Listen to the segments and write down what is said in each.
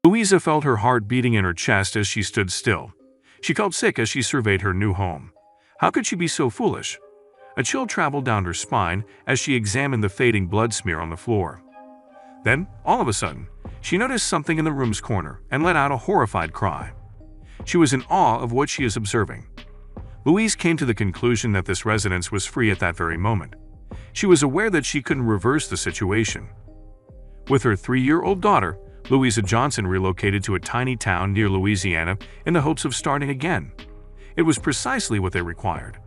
Louisa felt her heart beating in her chest as she stood still. She felt sick as she surveyed her new home. How could she be so foolish? A chill traveled down her spine as she examined the fading blood smear on the floor. Then, all of a sudden, she noticed something in the room's corner and let out a horrified cry. She was in awe of what she is observing. Louise came to the conclusion that this residence was free at that very moment. She was aware that she couldn't reverse the situation. With her 3-year-old daughter, Louisa Johnson relocated to a tiny town near Louisiana in the hopes of starting again. It was precisely what they required.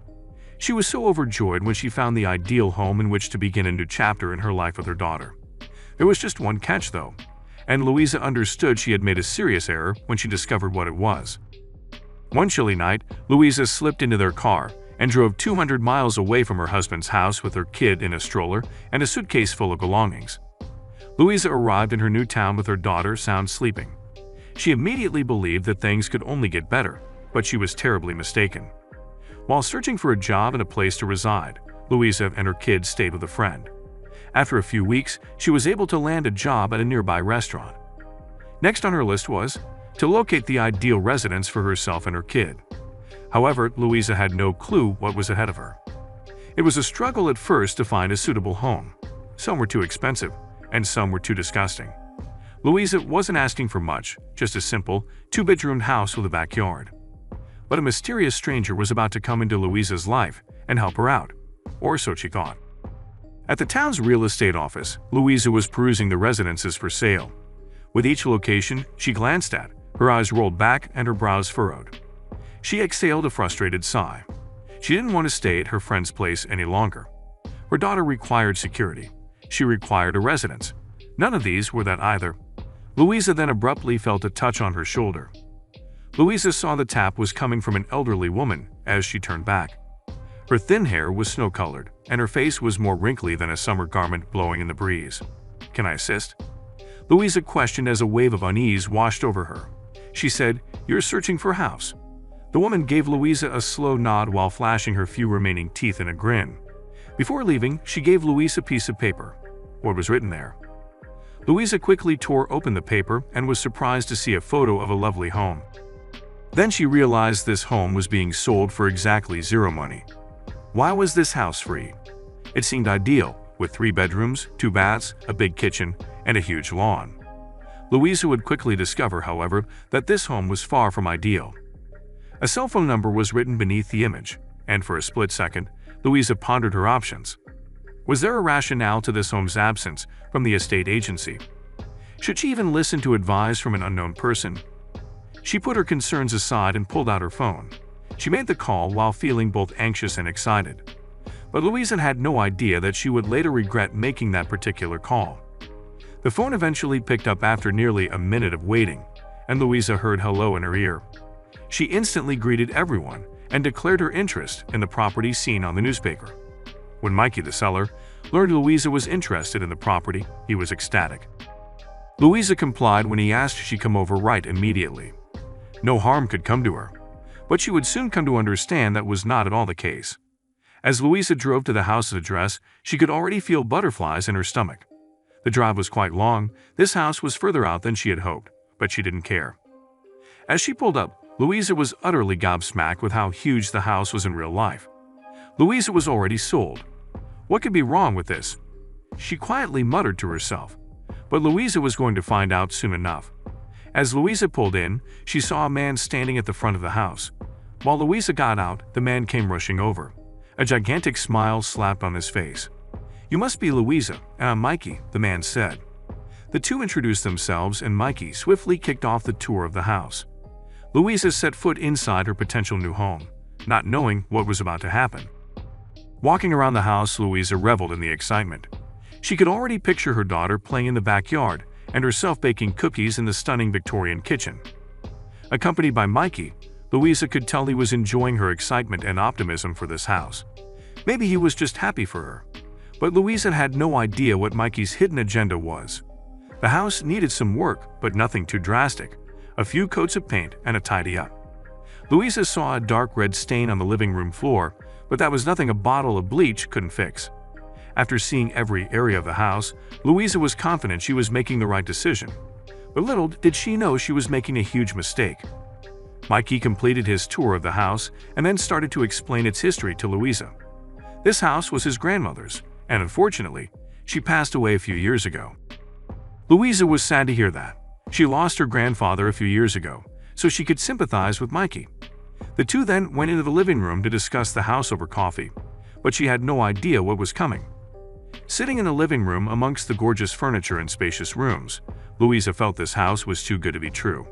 She was so overjoyed when she found the ideal home in which to begin a new chapter in her life with her daughter. There was just one catch, though, and Louisa understood she had made a serious error when she discovered what it was. One chilly night, Louisa slipped into their car and drove 200 miles away from her husband's house with her kid in a stroller and a suitcase full of belongings. Louisa arrived in her new town with her daughter sound sleeping. She immediately believed that things could only get better, but she was terribly mistaken. While searching for a job and a place to reside, Louisa and her kids stayed with a friend. After a few weeks, she was able to land a job at a nearby restaurant. Next on her list was to locate the ideal residence for herself and her kid. However, Louisa had no clue what was ahead of her. It was a struggle at first to find a suitable home. Some were too expensive, and some were too disgusting. Louisa wasn't asking for much, just a simple, 2-bedroom house with a backyard. But a mysterious stranger was about to come into Louisa's life and help her out, or so she thought. At the town's real estate office, Louisa was perusing the residences for sale. With each location she glanced at, her eyes rolled back and her brows furrowed. She exhaled a frustrated sigh. She didn't want to stay at her friend's place any longer. Her daughter required security. She required a residence. None of these were that either. Louisa then abruptly felt a touch on her shoulder. Louisa saw the tap was coming from an elderly woman as she turned back. Her thin hair was snow-colored, and her face was more wrinkly than a summer garment blowing in the breeze. "Can I assist?" Louisa questioned as a wave of unease washed over her. She said, "You're searching for a house." The woman gave Louisa a slow nod while flashing her few remaining teeth in a grin. Before leaving, she gave Louisa a piece of paper. What was written there? Louisa quickly tore open the paper and was surprised to see a photo of a lovely home. Then she realized this home was being sold for exactly zero money. Why was this house free? It seemed ideal, with 3 bedrooms, 2 baths, a big kitchen, and a huge lawn. Louisa would quickly discover, however, that this home was far from ideal. A cell phone number was written beneath the image, and for a split second, Louisa pondered her options. Was there a rationale to this home's absence from the estate agency? Should she even listen to advice from an unknown person? She put her concerns aside and pulled out her phone. She made the call while feeling both anxious and excited. But Louisa had no idea that she would later regret making that particular call. The phone eventually picked up after nearly a minute of waiting, and Louisa heard hello in her ear. She instantly greeted everyone and declared her interest in the property seen on the newspaper. When Mikey, the seller, learned Louisa was interested in the property, he was ecstatic. Louisa complied when he asked she come over right immediately. No harm could come to her, but she would soon come to understand that was not at all the case. As Louisa drove to the house's address, she could already feel butterflies in her stomach. The drive was quite long. This house was further out than she had hoped, but she didn't care. As she pulled up, Louisa was utterly gobsmacked with how huge the house was in real life. Louisa was already sold. What could be wrong with this? She quietly muttered to herself. But Louisa was going to find out soon enough. As Louisa pulled in, she saw a man standing at the front of the house. While Louisa got out, the man came rushing over. A gigantic smile slapped on his face. "You must be Louisa, and I'm Mikey," the man said. The two introduced themselves, and Mikey swiftly kicked off the tour of the house. Louisa set foot inside her potential new home, not knowing what was about to happen. Walking around the house, Louisa reveled in the excitement. She could already picture her daughter playing in the backyard and herself baking cookies in the stunning Victorian kitchen. Accompanied by Mikey, Louisa could tell he was enjoying her excitement and optimism for this house. Maybe he was just happy for her. But Louisa had no idea what Mikey's hidden agenda was. The house needed some work, but nothing too drastic. A few coats of paint and a tidy up. Louisa saw a dark red stain on the living room floor, but that was nothing a bottle of bleach couldn't fix. After seeing every area of the house, Louisa was confident she was making the right decision. But little did she know she was making a huge mistake. Mikey completed his tour of the house and then started to explain its history to Louisa. This house was his grandmother's, and unfortunately, she passed away a few years ago. Louisa was sad to hear that. She lost her grandfather a few years ago, so she could sympathize with Mikey. The two then went into the living room to discuss the house over coffee, but she had no idea what was coming. Sitting in the living room amongst the gorgeous furniture and spacious rooms, Louisa felt this house was too good to be true.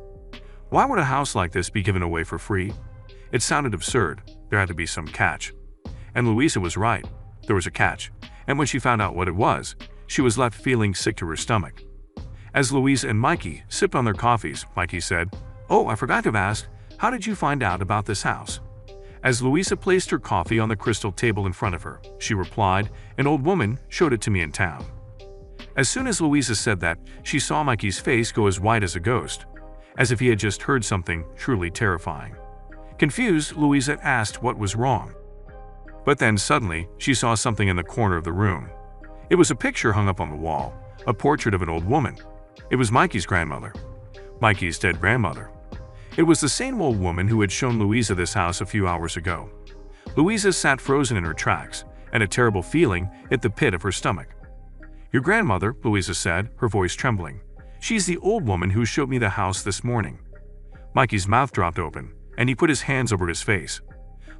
Why would a house like this be given away for free? It sounded absurd. There had to be some catch. And Louisa was right. There was a catch, and when she found out what it was, she was left feeling sick to her stomach. As Louisa and Mikey sipped on their coffees, Mikey said, "Oh, I forgot to have asked, how did you find out about this house?" As Louisa placed her coffee on the crystal table in front of her, she replied, "An old woman showed it to me in town." As soon as Louisa said that, she saw Mikey's face go as white as a ghost, as if he had just heard something truly terrifying. Confused, Louisa asked what was wrong. But then suddenly, she saw something in the corner of the room. It was a picture hung up on the wall, a portrait of an old woman. It was Mikey's grandmother. Mikey's dead grandmother. It was the same old woman who had shown Louisa this house a few hours ago. Louisa sat frozen in her tracks, and a terrible feeling hit the pit of her stomach. "Your grandmother," Louisa said, her voice trembling. "She's the old woman who showed me the house this morning." Mikey's mouth dropped open, and he put his hands over his face.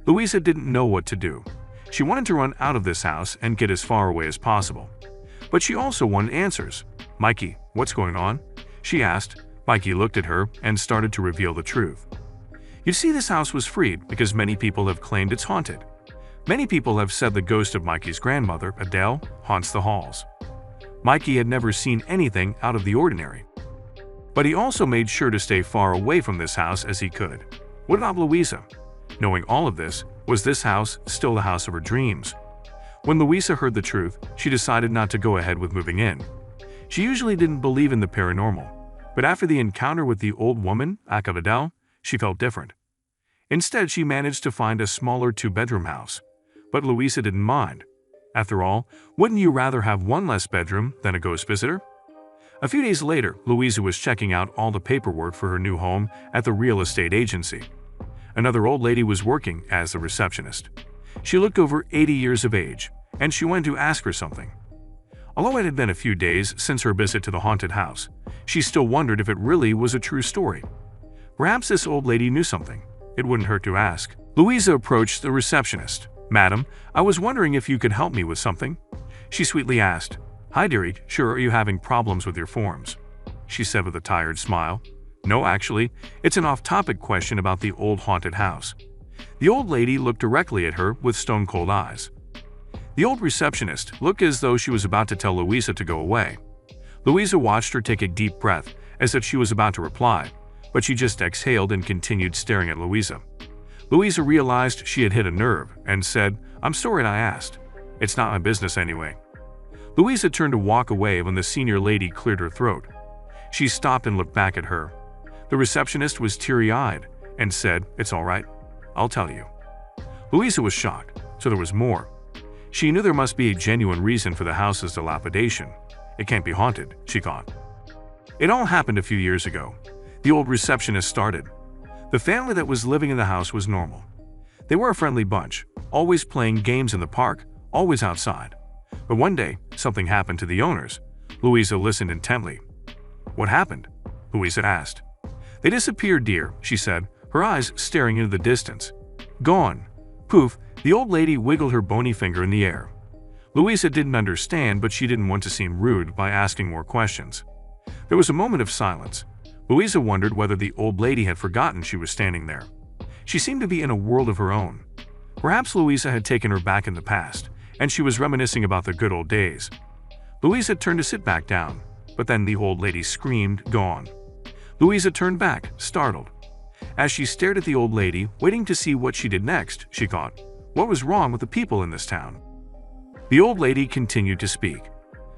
Louisa didn't know what to do. She wanted to run out of this house and get as far away as possible. But she also wanted answers. "Mikey, what's going on?" she asked. Mikey looked at her and started to reveal the truth. "You see, this house was freed because many people have claimed it's haunted. Many people have said the ghost of Mikey's grandmother, Adele, haunts the halls." Mikey had never seen anything out of the ordinary. But he also made sure to stay far away from this house as he could. What about Louisa? Knowing all of this, was this house still the house of her dreams? When Louisa heard the truth, she decided not to go ahead with moving in. She usually didn't believe in the paranormal, but after the encounter with the old woman, Adele, she felt different. Instead, she managed to find a smaller two-bedroom house. But Louisa didn't mind. After all, wouldn't you rather have one less bedroom than a ghost visitor? A few days later, Louisa was checking out all the paperwork for her new home at the real estate agency. Another old lady was working as the receptionist. She looked over 80 years of age, and she went to ask her something. Although it had been a few days since her visit to the haunted house, she still wondered if it really was a true story. Perhaps this old lady knew something. It wouldn't hurt to ask. Louisa approached the receptionist. "Madam, I was wondering if you could help me with something?" She sweetly asked. "Hi, dearie, sure, are you having problems with your forms?" she said with a tired smile. "No, actually, it's an off-topic question about the old haunted house." The old lady looked directly at her with stone-cold eyes. The old receptionist looked as though she was about to tell Louisa to go away. Louisa watched her take a deep breath as if she was about to reply, but she just exhaled and continued staring at Louisa. Louisa realized she had hit a nerve and said, "I'm sorry I asked. It's not my business anyway." Louisa turned to walk away when the senior lady cleared her throat. She stopped and looked back at her. The receptionist was teary-eyed and said, "It's all right. I'll tell you." Louisa was shocked, so there was more. She knew there must be a genuine reason for the house's dilapidation. It can't be haunted, she thought. It all happened a few years ago. The old receptionist started. The family that was living in the house was normal. They were a friendly bunch, always playing games in the park, always outside. But one day, something happened to the owners. Louisa listened intently. "What happened?" Louisa asked. "They disappeared, dear," she said, her eyes staring into the distance. "Gone." Poof, the old lady wiggled her bony finger in the air. Louisa didn't understand, but she didn't want to seem rude by asking more questions. There was a moment of silence. Louisa wondered whether the old lady had forgotten she was standing there. She seemed to be in a world of her own. Perhaps Louisa had taken her back in the past, and she was reminiscing about the good old days. Louisa turned to sit back down, but then the old lady screamed, "Gone." Louisa turned back, startled. As she stared at the old lady, waiting to see what she did next, she thought, what was wrong with the people in this town? The old lady continued to speak.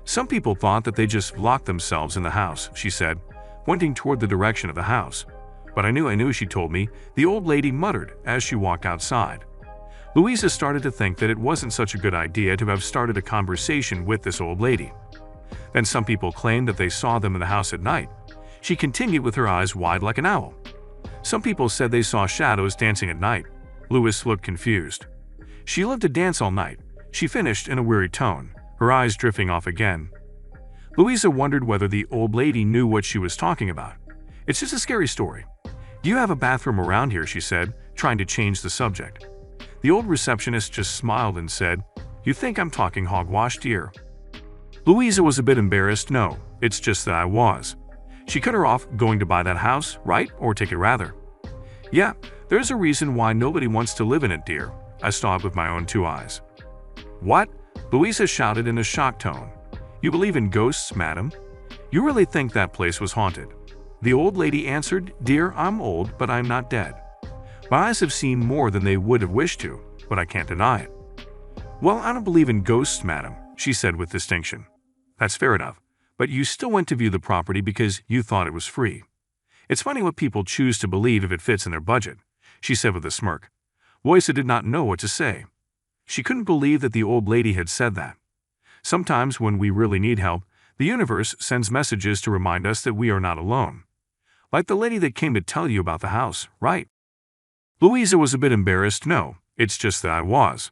"Some people thought that they just locked themselves in the house," she said, pointing toward the direction of the house. "But I knew," she told me, the old lady muttered as she walked outside. Louisa started to think that it wasn't such a good idea to have started a conversation with this old lady. Then some people claimed that they saw them in the house at night. She continued with her eyes wide like an owl. Some people said they saw shadows dancing at night. Louise looked confused. She loved to dance all night, she finished in a weary tone, her eyes drifting off again. Louisa wondered whether the old lady knew what she was talking about. It's just a scary story. Do you have a bathroom around here? She said, trying to change the subject. The old receptionist just smiled and said, You think I'm talking hogwash, dear? Louisa was a bit embarrassed. No, it's just that I was. She cut her off. Going to buy that house, right? Or take it rather. Yeah, there's a reason why nobody wants to live in it, dear. I saw it with my own 2 eyes. What? Louisa shouted in a shocked tone. You believe in ghosts, madam? You really think that place was haunted? The old lady answered, Dear, I'm old, but I'm not dead. My eyes have seen more than they would have wished to, but I can't deny it. Well, I don't believe in ghosts, madam, she said with distinction. That's fair enough, but you still went to view the property because you thought it was free. It's funny what people choose to believe if it fits in their budget, she said with a smirk. Louisa did not know what to say. She couldn't believe that the old lady had said that. Sometimes when we really need help, the universe sends messages to remind us that we are not alone. Like the lady that came to tell you about the house, right? Louisa was a bit embarrassed. No, it's just that I was.